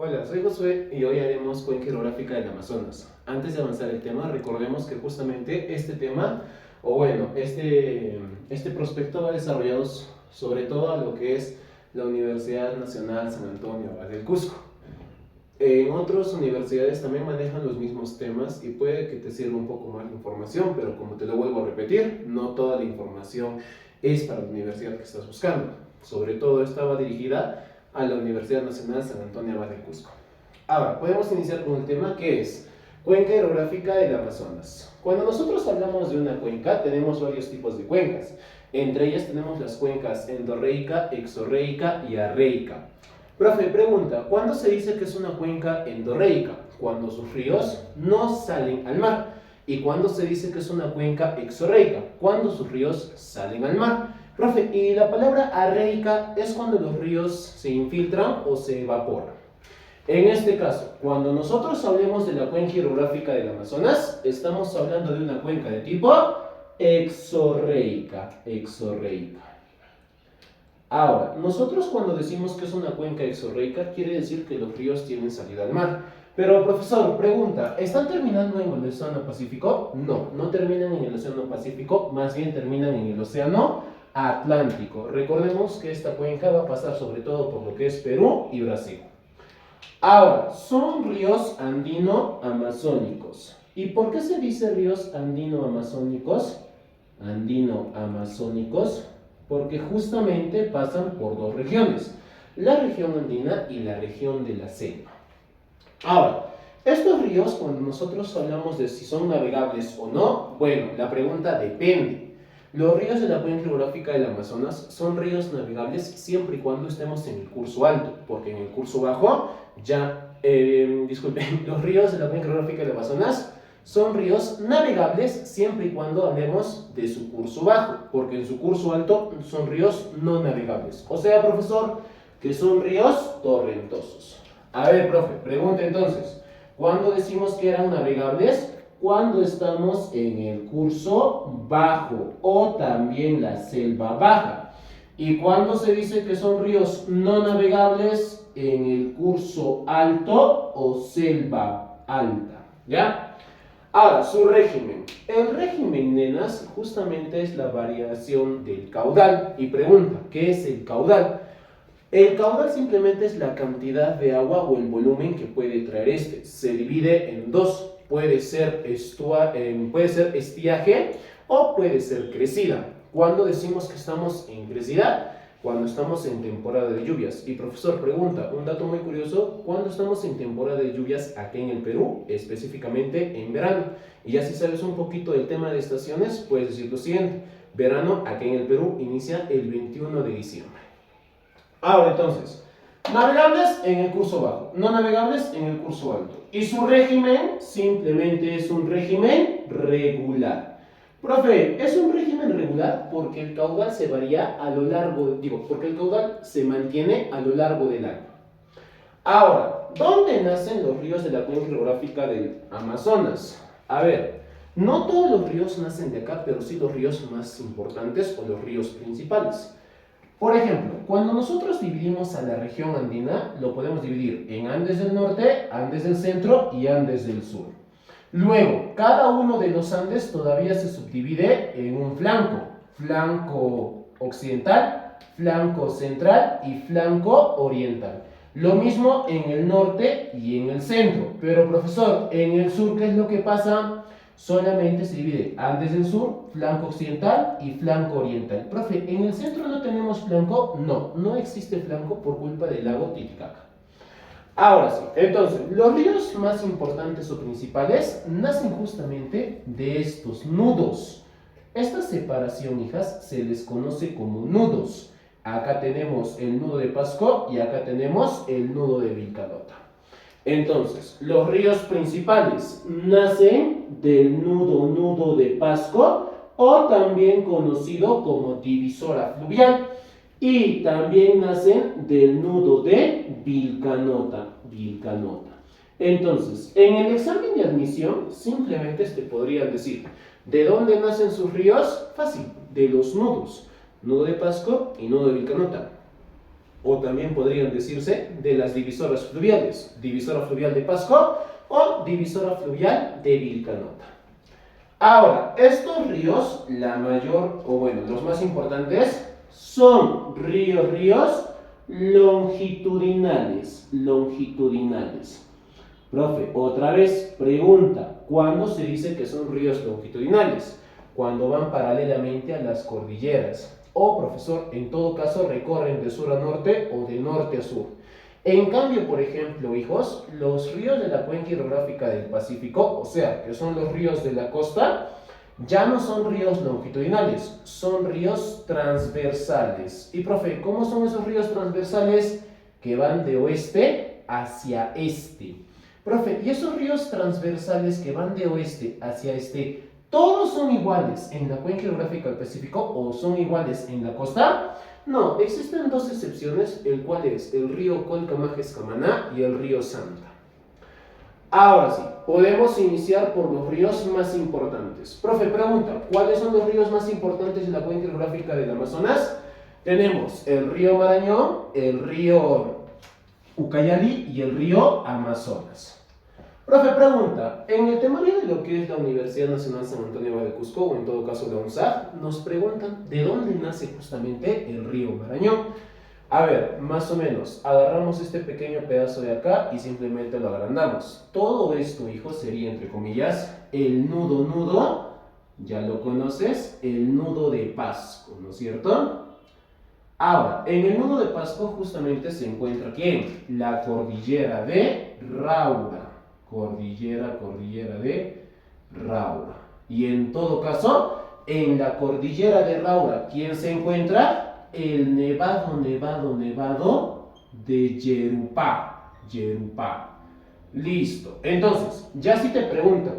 Hola, soy Josué y hoy haremos cuenca hidrográfica del Amazonas. Antes de avanzar el tema, recordemos que justamente este tema, o bueno, este prospecto va desarrollado sobre todo a lo que es la Universidad Nacional San Antonio Abad del Cusco. En otras universidades también manejan los mismos temas y puede que te sirva un poco más la información, pero como te lo vuelvo a repetir, no toda la información es para la universidad que estás buscando. Sobre todo esta va dirigida a la Universidad Nacional San Antonio Abad del Cusco. Ahora, podemos iniciar con el tema que es cuenca hidrográfica del Amazonas. Cuando nosotros hablamos de una cuenca, tenemos varios tipos de cuencas. Entre ellas tenemos las cuencas endorreica, exorreica y arreica. Profe, pregunta, ¿cuándo se dice que es una cuenca endorreica? Cuando sus ríos no salen al mar. ¿Y cuándo se dice que es una cuenca exorreica? Cuando sus ríos salen al mar. Profe, y la palabra arreica es cuando los ríos se infiltran o se evaporan. En este caso, cuando nosotros hablemos de la cuenca hidrográfica del Amazonas, estamos hablando de una cuenca de tipo exorreica. Ahora, nosotros cuando decimos que es una cuenca exorreica, quiere decir que los ríos tienen salida al mar. Pero, profesor, pregunta, ¿están terminando en el Océano Pacífico? No, no terminan en el Océano Pacífico, más bien terminan en el Océano Atlántico. Recordemos que esta cuenca va a pasar sobre todo por lo que es Perú y Brasil. Ahora, son ríos andino-amazónicos. ¿Y por qué se dice ríos andino-amazónicos? Andino-amazónicos, porque justamente pasan por dos regiones, la región andina y la región de la selva. Ahora, estos ríos, cuando nosotros hablamos de si son navegables o no, bueno, la pregunta depende. Los ríos de la cuenca hidrográfica del Amazonas son ríos navegables siempre y cuando estemos en el curso alto, porque en el curso bajo disculpen, los ríos de la cuenca hidrográfica del Amazonas son ríos navegables siempre y cuando hablemos de su curso bajo, porque en su curso alto son ríos no navegables. O sea, profesor, que son ríos torrentosos. A ver, profe, pregunta entonces, ¿cuándo decimos que eran navegables? Cuando estamos en el curso bajo o también la selva baja. ¿Y cuándo se dice que son ríos no navegables? En el curso alto o selva alta, ¿ya? Ahora, su régimen. El régimen, nenas, justamente es la variación del caudal. Y pregunta, ¿qué es el caudal? El caudal simplemente es la cantidad de agua o el volumen que puede traer este. Se divide en dos. Puede ser estiaje o puede ser crecida. ¿Cuándo decimos que estamos en crecida? Cuando estamos en temporada de lluvias. Y profesor, pregunta, un dato muy curioso, ¿cuándo estamos en temporada de lluvias aquí en el Perú? Específicamente en verano. Y ya si sabes un poquito del tema de estaciones, puedes decir lo siguiente. Verano aquí en el Perú inicia el 21 de diciembre. Ahora entonces, navegables en el curso bajo, no navegables en el curso alto. Y su régimen simplemente es un régimen regular. Profe, es un régimen regular porque el caudal se varía a lo largo, porque el caudal se mantiene a lo largo del año. Ahora, ¿dónde nacen los ríos de la cuenca hidrográfica del Amazonas? A ver, no todos los ríos nacen de acá, pero sí los ríos más importantes o los ríos principales. Por ejemplo, cuando nosotros dividimos a la región andina, lo podemos dividir en Andes del norte, Andes del centro y Andes del sur. Luego, cada uno de los Andes todavía se subdivide en un flanco. Flanco occidental, flanco central y flanco oriental. Lo mismo en el norte y en el centro. Pero profesor, en el sur, ¿qué es lo que pasa? Solamente se divide Andes del sur, flanco occidental y flanco oriental. Profe, ¿en el centro no tenemos flanco? No, no existe flanco por culpa del lago Titicaca. Ahora sí, entonces, los ríos más importantes o principales nacen justamente de estos nudos. Esta separación, hijas, se les conoce como nudos. Acá tenemos el nudo de Pasco y acá tenemos el nudo de Vilcanota. Entonces, los ríos principales nacen del nudo de Pasco o también conocido como divisora fluvial. Y también nacen del nudo de Vilcanota. Entonces, en el examen de admisión, simplemente te podrían decir, ¿de dónde nacen sus ríos? Fácil, de los nudos. Nudo de Pasco y nudo de Vilcanota. o también podrían decirse de las divisoras fluviales, divisora fluvial de Pasco o divisora fluvial de Vilcanota. Ahora, estos ríos, la mayor, o bueno, los más importantes, son ríos longitudinales. Profe, otra vez, pregunta, ¿cuándo se dice que son ríos longitudinales? Cuando van paralelamente a las cordilleras. O, profesor, en todo caso recorren de sur a norte o de norte a sur. En cambio, por ejemplo, hijos, los ríos de la cuenca hidrográfica del Pacífico, o sea, que son los ríos de la costa, ya no son ríos longitudinales, son ríos transversales. Y, profe, ¿cómo son esos ríos transversales? Que van de oeste hacia este. Profe, ¿y esos ríos transversales que van de oeste hacia este, todos son iguales en la cuenca hidrográfica del Pacífico o son iguales en la costa? No, existen dos excepciones, el cual es el río Colcamajes-Camaná y el río Santa. Ahora sí, podemos iniciar por los ríos más importantes. Profe, pregunta, ¿cuáles son los ríos más importantes en la cuenca hidrográfica del Amazonas? Tenemos el río Marañón, el río Ucayali y el río Amazonas. Profe, pregunta, en el temario de lo que es la Universidad Nacional San Antonio de Cusco, o en todo caso la UNSAG, nos preguntan de dónde nace justamente el río Marañón. A ver, más o menos, agarramos este pequeño pedazo de acá y simplemente lo agrandamos. Todo esto, hijo, sería, entre comillas, el nudo, ya lo conoces, el nudo de Pasco, ¿no es cierto? Ahora, en el nudo de Pasco justamente se encuentra, ¿quién? La cordillera de Raura. Cordillera de Raura. Y en todo caso, en la cordillera de Raura, ¿quién se encuentra? El nevado de Yerupá. Listo. Entonces, ya si te preguntan,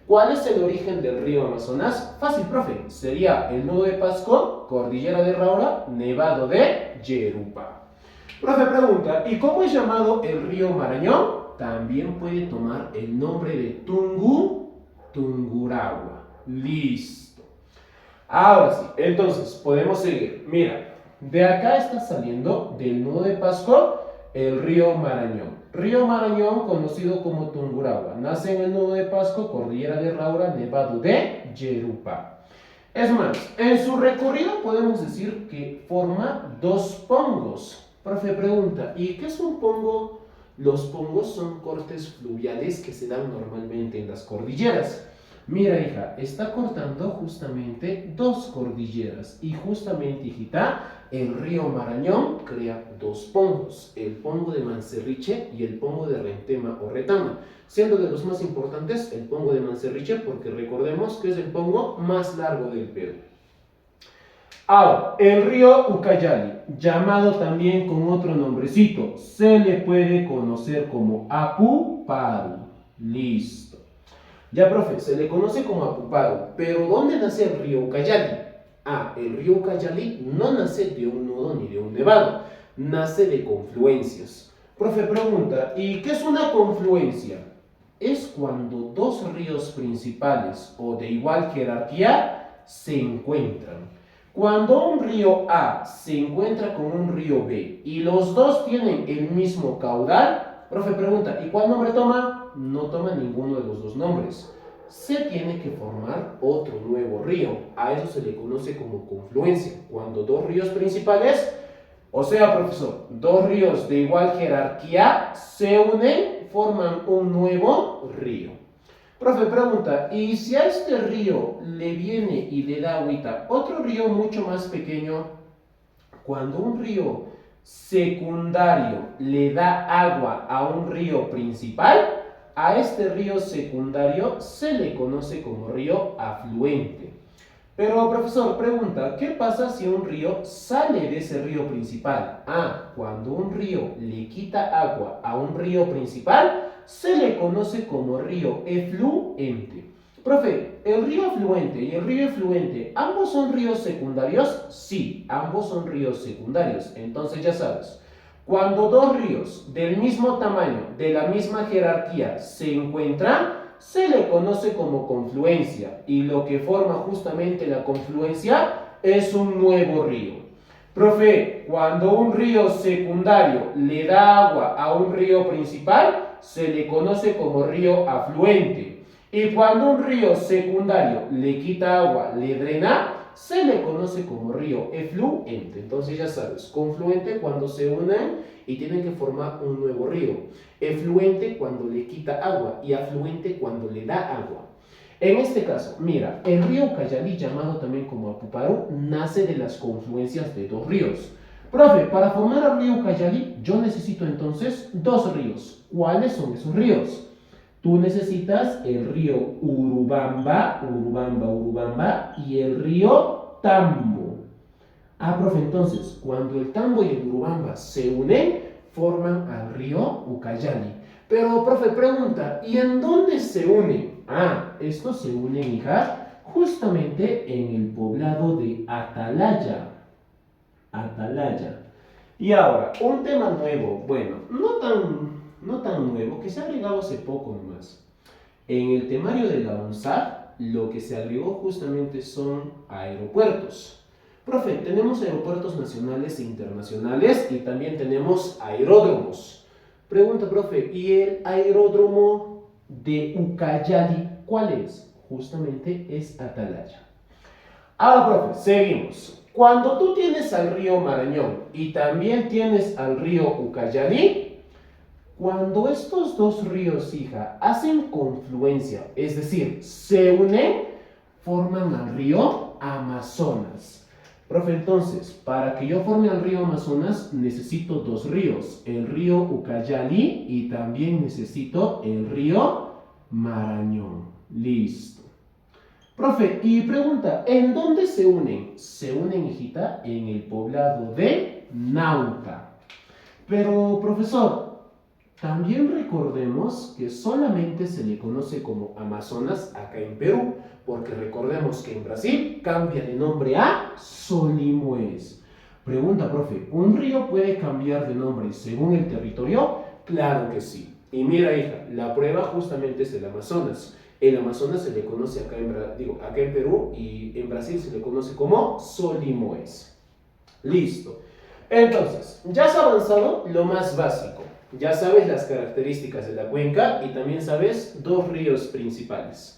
¿cuál es el origen del río Amazonas? Fácil, profe. Sería el nudo de Pasco, cordillera de Raura, nevado de Yerupá. Profe pregunta, ¿y cómo es llamado el río Marañón? También puede tomar el nombre de Tungurahua. Listo. Ahora sí, entonces podemos seguir. Mira, de acá está saliendo del nudo de Pasco el río Marañón. Río Marañón, conocido como Tungurahua. Nace en el nudo de Pasco, cordillera de Raura, nevado de Yerupá. Es más, en su recorrido podemos decir que forma dos pongos. Profe pregunta, ¿y qué es un pongo? Los pongos son cortes fluviales que se dan normalmente en las cordilleras. Mira, hija, está cortando justamente dos cordilleras y justamente, hijita, el río Marañón crea dos pongos, el pongo de Mancerriche y el pongo de Rentema o Retama, siendo de los más importantes el pongo de Mancerriche porque recordemos que es el pongo más largo del Perú. Ahora, el río Ucayali, llamado también con otro nombrecito, se le puede conocer como Apuparu. Listo. Ya, profe, se le conoce como Apuparu, pero ¿dónde nace el río Ucayali? Ah, el río Ucayali no nace de un nudo ni de un nevado, nace de confluencias. Profe pregunta, ¿y qué es una confluencia? Es cuando dos ríos principales o de igual jerarquía se encuentran. Cuando un río A se encuentra con un río B y los dos tienen el mismo caudal, profe pregunta, ¿y cuál nombre toma? No toma ninguno de los dos nombres. Se tiene que formar otro nuevo río. A eso se le conoce como confluencia. Cuando dos ríos principales, o sea, profesor, dos ríos de igual jerarquía se unen, forman un nuevo río. Profe pregunta, ¿y si a este río le viene y le da agüita otro río mucho más pequeño? Cuando un río secundario le da agua a un río principal, a este río secundario se le conoce como río afluente. Pero, profesor, pregunta, ¿qué pasa si un río sale de ese río principal? Ah, cuando un río le quita agua a un río principal, se le conoce como río efluente. Profe, ¿el río afluente y el río efluente, ambos son ríos secundarios? Sí, ambos son ríos secundarios. Entonces ya sabes, cuando dos ríos del mismo tamaño, de la misma jerarquía, se encuentran, se le conoce como confluencia y lo que forma justamente la confluencia es un nuevo río. Profe, cuando un río secundario le da agua a un río principal, se le conoce como río afluente. Y cuando un río secundario le quita agua, le drena, se le conoce como río efluente. Entonces ya sabes, confluente cuando se unen y tienen que formar un nuevo río. Efluente cuando le quita agua y afluente cuando le da agua. En este caso, mira, el río Ucayali, llamado también como Apuparu, nace de las confluencias de dos ríos. Profe, para formar el río Ucayali, yo necesito entonces dos ríos. ¿Cuáles son esos ríos? Tú necesitas el río Urubamba, y el río Tambo. Profe, entonces, cuando el Tambo y el Urubamba se unen, forman al río Ucayali. Pero, profe, pregunta, ¿y en dónde se unen? Estos se unen, hija, justamente en el poblado de Atalaya. Atalaya. Y ahora, un tema nuevo, bueno, no tan nuevo, que se ha agregado hace poco nomás. En el temario de la UNSAF, lo que se agregó justamente son aeropuertos. Profe, tenemos aeropuertos nacionales e internacionales y también tenemos aeródromos. Pregunta, profe, ¿y el aeródromo de Ucayali cuál es? Justamente es Atalaya. Ahora, profe, seguimos. Cuando tú tienes al río Marañón y también tienes al río Ucayali, cuando estos dos ríos, hija, hacen confluencia, es decir, se unen, forman al río Amazonas. Profe, entonces, para que yo forme al río Amazonas, necesito dos ríos, el río Ucayali y también necesito el río Marañón. Listo. Profe, y pregunta, ¿en dónde se unen? Se unen, hijita, en el poblado de Nauta. Pero, profesor, también recordemos que solamente se le conoce como Amazonas acá en Perú, porque recordemos que en Brasil cambia de nombre a Solimões. Pregunta, profe, ¿un río puede cambiar de nombre según el territorio? Claro que sí. Y mira, hija, la prueba justamente es el Amazonas. El Amazonas se le conoce acá en Perú y en Brasil se le conoce como Solimões. Listo. Entonces, ya has avanzado lo más básico. Ya sabes las características de la cuenca y también sabes dos ríos principales.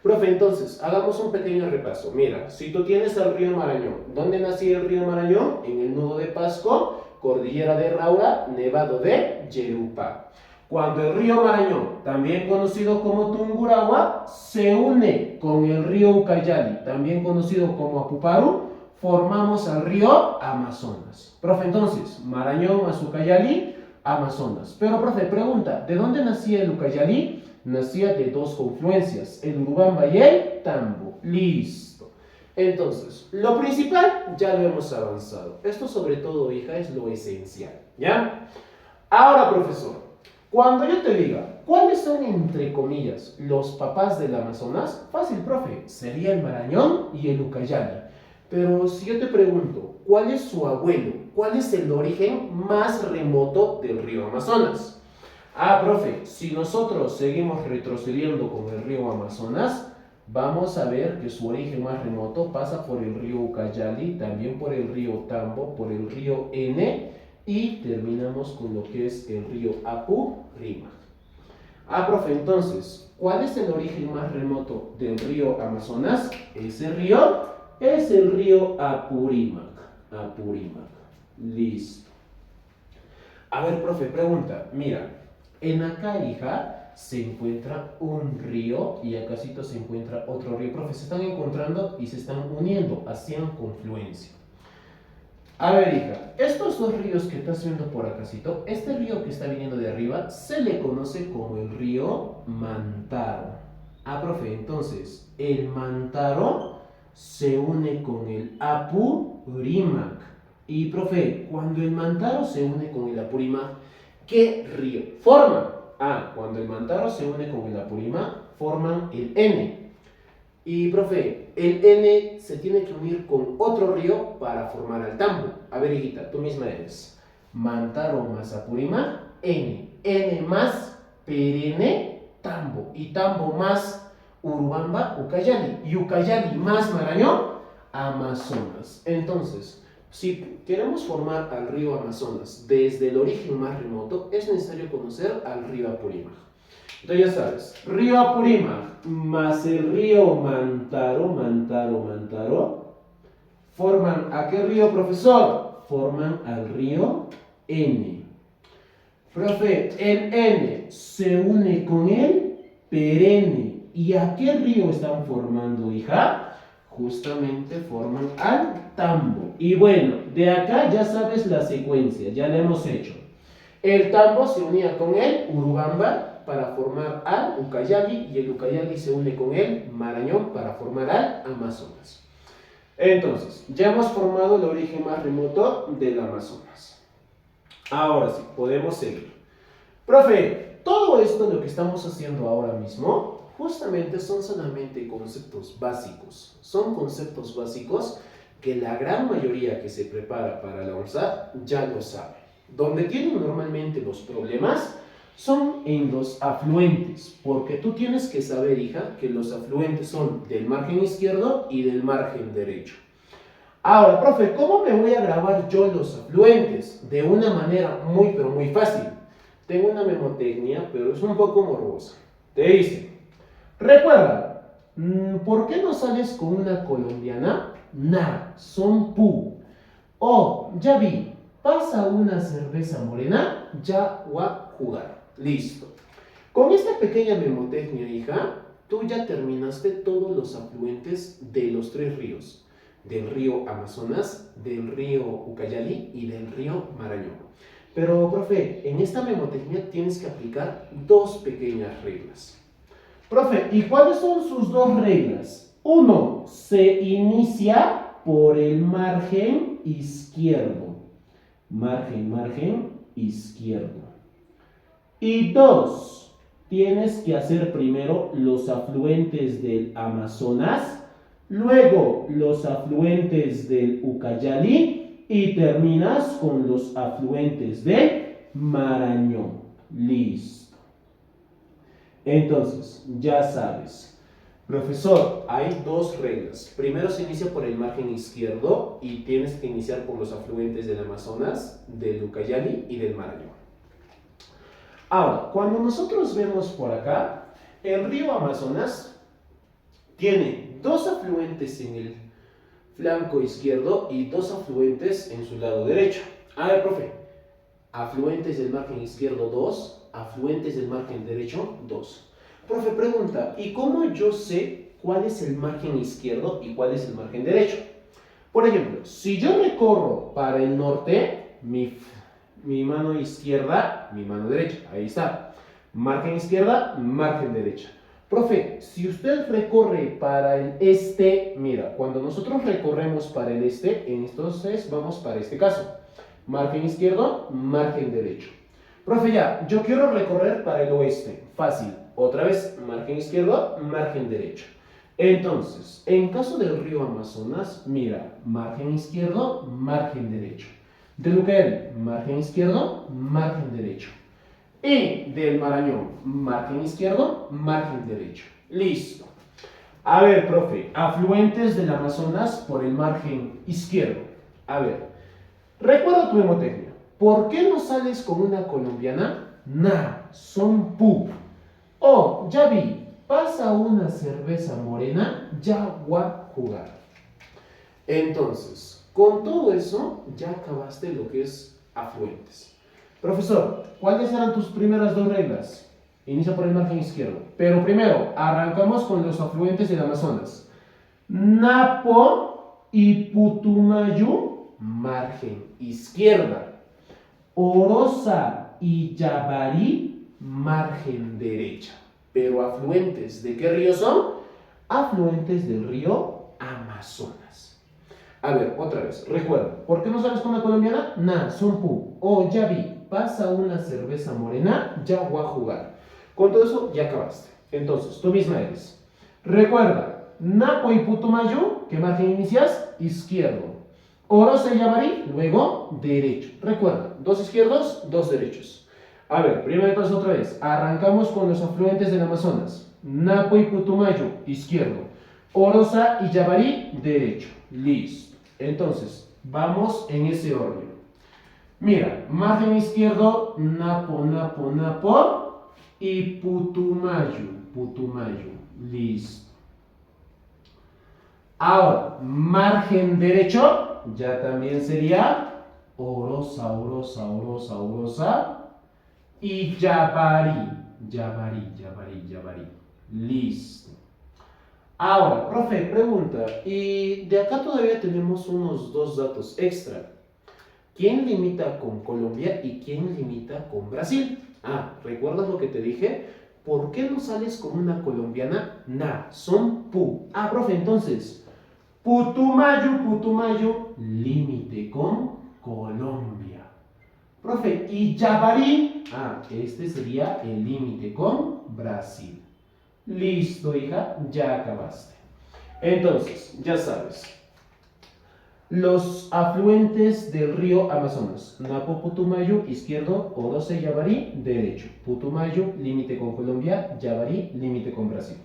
Profe, entonces, hagamos un pequeño repaso. Mira, si tú tienes al río Marañón, ¿dónde nació el río Marañón? En el nudo de Pasco, cordillera de Raura, nevado de Yerupá. Cuando el río Marañón, también conocido como Tungurahua, se une con el río Ucayali, también conocido como Apuparu, formamos al río Amazonas. Profe, entonces, Marañón más Ucayali, Amazonas. Pero, profe, pregunta, ¿de dónde nacía el Ucayali? Nacía de dos confluencias, el Urubamba y el Tambo. Listo. Entonces, lo principal ya lo hemos avanzado. Esto sobre todo, hija, es lo esencial, ¿ya? Ahora, profesor, cuando yo te diga, ¿cuáles son, entre comillas, los papás del Amazonas? Fácil, profe, sería el Marañón y el Ucayali. Pero si yo te pregunto, ¿cuál es su abuelo? ¿Cuál es el origen más remoto del río Amazonas? Profe, si nosotros seguimos retrocediendo con el río Amazonas, vamos a ver que su origen más remoto pasa por el río Ucayali, también por el río Tambo, por el río N y terminamos con lo que es el río Apurímac. Profe, entonces, ¿cuál es el origen más remoto del río Amazonas? Ese río es el río Apurímac. Apurímac. Listo. A ver, profe, pregunta. Mira, en acá, hija, se encuentra un río y acácito se encuentra otro río. Profe, se están encontrando y se están uniendo, hacían confluencia. A ver, hija, estos dos ríos que estás viendo por acácito, este río que está viniendo de arriba, se le conoce como el río Mantaro. Profe, entonces, el Mantaro se une con el Apurímac. Y, profe, cuando el Mantaro se une con el Apurímac, ¿qué río forman? Cuando el Mantaro se une con el Apurímac, forman el N. Y, profe, el N se tiene que unir con otro río para formar al Tambo. A ver, hijita, tú misma eres. Mantaro más Apurímac, N. N más Perene, Tambo. Y Tambo más Urubamba, Ucayali. Y Ucayali más Marañón, Amazonas. Entonces, Si queremos formar al río Amazonas desde el origen más remoto, es necesario conocer al río Apurímac. Entonces ya sabes, río Apurímac más el río Mantaro, ¿forman a qué río, profesor? Forman al río N. Profe, el N se une con el Perenne. ¿Y a qué río están formando, hija? Justamente forman al Tambo. Y bueno, de acá ya sabes la secuencia, ya la hemos hecho. El Tambo se unía con el Urubamba para formar al Ucayali, y el Ucayali se une con el Marañón para formar al Amazonas. Entonces, ya hemos formado el origen más remoto del Amazonas. Ahora sí, podemos seguir. Profe, todo esto lo que estamos haciendo ahora mismo, justamente son solamente conceptos básicos. Son conceptos básicos que la gran mayoría que se prepara para la ONSAD ya lo sabe. Donde tienen normalmente los problemas son en los afluentes, porque tú tienes que saber, hija, que los afluentes son del margen izquierdo y del margen derecho. Ahora, profe, ¿cómo me voy a grabar yo los afluentes? De una manera muy, pero muy fácil. Tengo una memotecnia, pero es un poco morbosa. Te dice, recuerda, ¿por qué no sales con una colombiana? Na, son pu. O, ya vi, pasa una cerveza morena, ya va a jugar. Listo. Con esta pequeña memotecnia, hija, tú ya terminaste todos los afluentes de los tres ríos. Del río Amazonas, del río Ucayali y del río Marañón. Pero, profe, en esta memotecnia tienes que aplicar dos pequeñas reglas. Profe, ¿y cuáles son sus dos reglas? Uno, se inicia por el margen izquierdo. Margen izquierdo. Y dos, tienes que hacer primero los afluentes del Amazonas, luego los afluentes del Ucayali y terminas con los afluentes del Marañón. Listo. Entonces, ya sabes. Profesor, hay dos reglas. Primero se inicia por el margen izquierdo y tienes que iniciar por los afluentes del Amazonas, del Ucayali y del Marañón. Ahora, cuando nosotros vemos por acá, el río Amazonas tiene dos afluentes en el flanco izquierdo y dos afluentes en su lado derecho. A ver, profe, afluentes del margen izquierdo 2, afluentes del margen derecho 2. Profe, pregunta, ¿y cómo yo sé cuál es el margen izquierdo y cuál es el margen derecho? Por ejemplo, si yo recorro para el norte, mi mano izquierda, mi mano derecha, ahí está. Margen izquierda, margen derecha. Profe, si usted recorre para el este, mira, cuando nosotros recorremos para el este, entonces vamos para este caso. Margen izquierdo, margen derecho. Profe, ya, yo quiero recorrer para el oeste. Fácil. Otra vez, margen izquierdo, margen derecho. Entonces, en caso del río Amazonas, mira, margen izquierdo, margen derecho. Del Ucayali, margen izquierdo, margen derecho. Y del Marañón, margen izquierdo, margen derecho. Listo. A ver, profe, afluentes del Amazonas por el margen izquierdo. A ver, recuerda tu memotecnia. ¿Por qué no sales con una colombiana? Na, son pu. O, ya vi, pasa una cerveza morena, ya va a jugar. Entonces, con todo eso, ya acabaste lo que es afluentes. Profesor, ¿cuáles eran tus primeras dos reglas? Inicia por el margen izquierdo. Pero primero, arrancamos con los afluentes del Amazonas. Napo y Putumayo, margen izquierda. Orosa y Yabari, margen derecha. Pero afluentes, ¿de qué río son? Afluentes del río Amazonas. A ver, otra vez, recuerda, ¿por qué no sales con la colombiana? Na, son pu. O, ya vi, pasa una cerveza morena, ya voy a jugar. Con todo eso, ya acabaste. Entonces, tú misma eres. Recuerda, Napo y Putumayo, ¿qué margen inicias? Izquierdo. Orosa y Yabari, luego derecho. Recuerda, dos izquierdos, dos derechos. A ver, primero entonces otra vez. Arrancamos con los afluentes del Amazonas. Napo y Putumayo, izquierdo. Orosa y Yabari, derecho. Listo. Entonces, Vamos en ese orden. Mira, margen izquierdo, Napo, Napo, Napo y Putumayo, Putumayo. Listo. Ahora, margen derecho, ya también sería Orosa, Orosa, Orosa, Orosa y Yabari, Yabari, Yabari, Yabari. Listo. Ahora, profe, pregunta, y de acá todavía tenemos unos dos datos extra. ¿Quién limita con Colombia y quién limita con Brasil? Ah, ¿recuerdas lo que te dije? ¿Por qué no sales con una colombiana? Na, son pu. Ah, profe, entonces, Putumayo, Putumayo, límite con Colombia. Profe, ¿y Yabari? Ah, este sería el límite con Brasil. Listo, hija, ya acabaste. Entonces, ya sabes. Los afluentes del río Amazonas. Napo, Putumayo, izquierdo, Orosa y Yabari, derecho. Putumayo, límite con Colombia, Yabari, límite con Brasil.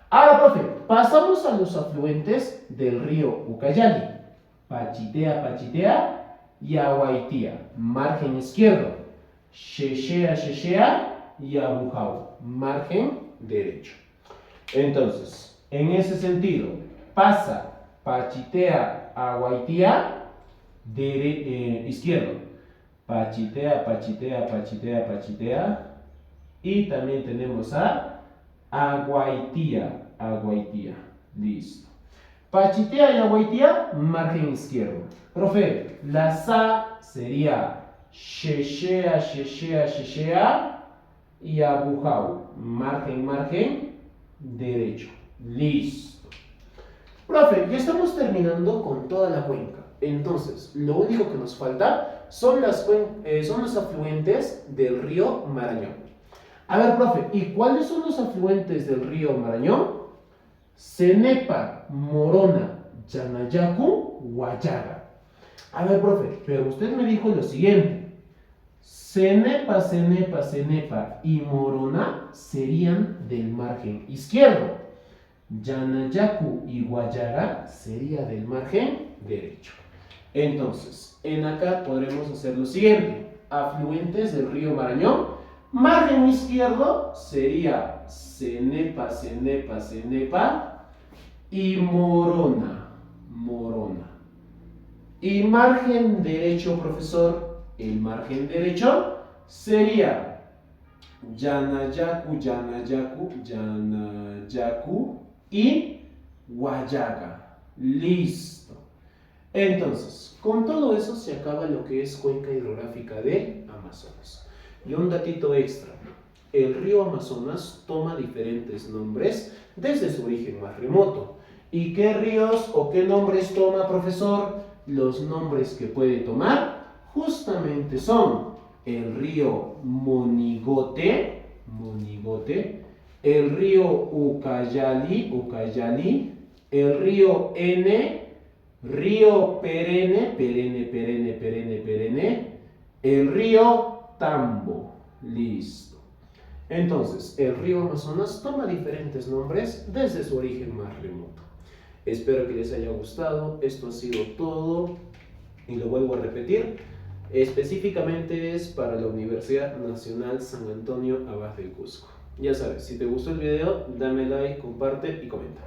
Ahora, profe, pasamos a los afluentes del río Ucayali. Pachitea, Pachitea y Aguaitía, margen izquierdo. Sheshea, Sheshea y Abujau, margen derecho. Entonces, en ese sentido, pasa Pachitea, Aguaitía, izquierdo. Pachitea, Pachitea, Pachitea, Pachitea. Y también tenemos a Aguaitía, Aguaitía. Listo. Pachitea y Aguaitía, margen izquierdo. Profe, la sa sería Sheshea, Sheshea, Sheshea y Abujau, margen, margen derecho. Listo. Profe, ya estamos terminando con toda la cuenca. Entonces, lo único que nos falta son los afluentes del río Marañón. A ver, profe, ¿y cuáles son los afluentes del río Marañón? Cenepa, Morona, Yanayacu, Guayaga. A ver, profe, pero usted me dijo lo siguiente. Cenepa, Cenepa, Cenepa y Morona serían del margen izquierdo. Yanayacu y Guayaga sería del margen derecho. Entonces, en acá podremos hacer lo siguiente. Afluentes del río Marañón. Margen izquierdo sería Cenepa, Cenepa, Cenepa y Morona, Morona. Y margen derecho, profesor, el margen derecho sería Yanayacu, Yanayacu, Yanayacu y Guayaga. Listo. Entonces, con todo eso se acaba lo que es cuenca hidrográfica del Amazonas. Y un datito extra. El río Amazonas toma diferentes nombres desde su origen más remoto. ¿Y qué ríos o qué nombres toma, profesor? Los nombres que puede tomar justamente son el río Monigote, Monigote, el río Ucayali, Ucayali, el río N, río Perene, Perene, Perene, Perene, Perene, el río Tambo. Listo. Entonces, el río Amazonas toma diferentes nombres desde su origen más remoto. Espero que les haya gustado. Esto ha sido todo. Y lo vuelvo a repetir. Específicamente es para la Universidad Nacional San Antonio Abad del Cusco. Ya sabes, si te gustó el video, dame like, comparte y comenta.